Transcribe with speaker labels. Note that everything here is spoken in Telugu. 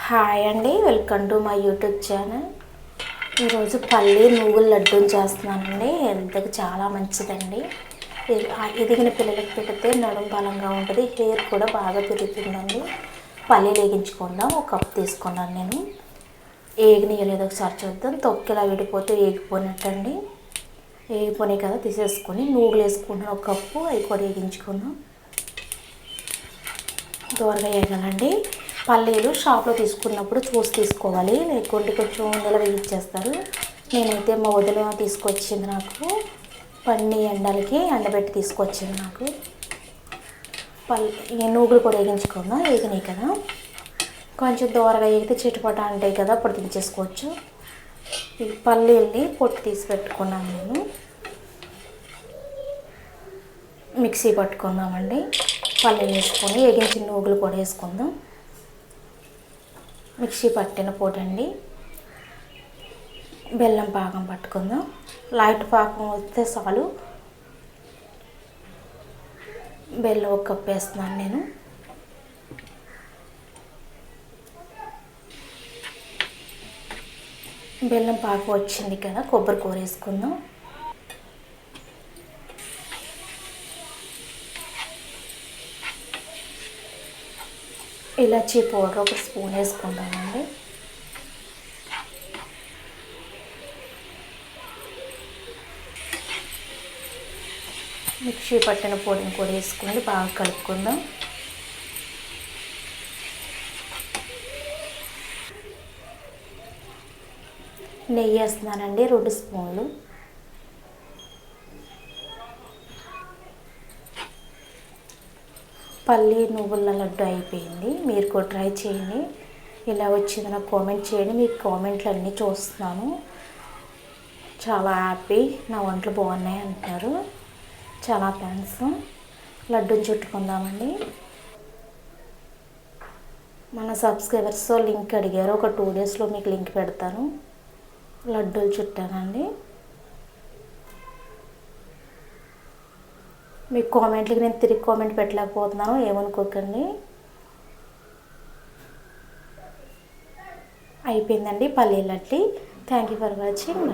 Speaker 1: హాయ్ అండి, welcome to my YouTube channel. ఈరోజు పల్లి నువ్వుల లడ్డూని చేస్తున్నానండి. హెల్త్కి చాలా మంచిదండి. ఎదిగిన పిల్లలకి పెడితే నడుము బలంగా ఉంటుంది, హెయిర్ కూడా బాగా పెరుగుతుందండి. పల్లీలు వేగించుకుందాం. ఒక కప్ తీసుకున్నాను నేను. ఏగినయలేదో ఒకసారి చూద్దాం. తొక్కిలా విడిపోతే వేగిపోయినట్టండి. వేగిపోయినాయి కదా, తీసేసుకొని నువ్వులు వేసుకుంటాను ఒక కప్పు. అవి కూడా వేగించుకుందాం. దూరగా వేయాలండి. పల్లీలు షాప్లో తీసుకున్నప్పుడు చూసి తీసుకోవాలి, లేకుంటే కొంచెం నిలవ ఇచ్చేస్తారు. నేనైతే మా వదిన తీసుకొచ్చింది, నాకు పన్ని ఎండలకి ఎండబెట్టి తీసుకొచ్చింది నాకు. నువ్వులు కూడా వేగించుకుందాం. వేగినాయి కదా, కొంచెం దూరగా వేగితే చిట్టుపట అంటాయి కదా, అప్పుడు దించేసుకోవచ్చు. ఈ పల్లీల్ని పొట్టు తీసి పెట్టుకున్నాను నేను. మిక్సీ పట్టుకుందామండి. పల్లీలు వేసుకొని వేగించిన నువ్వులు కూడా వేసుకుందాం. మిక్సీ పట్టిన పొడి అండి. బెల్లం పాకం పట్టుకుందాం. లైట్ పాకం వస్తే చాలు. బెల్లం ఒక కప్పు వేస్తున్నాను నేను. బెల్లం పాకం వచ్చింది కదా, కొబ్బరి కూర వేసుకుందాం. ఇలాచీ పౌడర్ ఒక స్పూన్ వేసుకుందామండి. మిక్సీ పట్టిన పొడిని కూడా వేసుకుని బాగా కలుపుకుందాం. నెయ్యి వేస్తున్నానండి, 2 స్పూన్లు. పల్లి నువ్వుల లడ్డు అయిపోయింది. మీరు కూడా ట్రై చేయండి. ఇలా వచ్చింది నాకు కామెంట్ చేయండి. మీకు కామెంట్లు అన్నీ చూస్తున్నాను. చాలా హ్యాపీ, నా వంటలు బాగున్నాయి అంటారు. చాలా థ్యాంక్స్. లడ్డూని చుట్టుకుందామండి. మన సబ్స్క్రైబర్స్ లింక్ అడిగారు, ఒక 2 డేస్లో మీకు లింక్ పెడతాను. లడ్డూలు చుట్టానండి. మీకు కామెంట్లకి నేను తిరిగి కామెంట్ పెట్టలేకపోతున్నాను, ఏమనుకోకండి. అయిపోయిందండి పల్లీల laddu. Thank you for watching.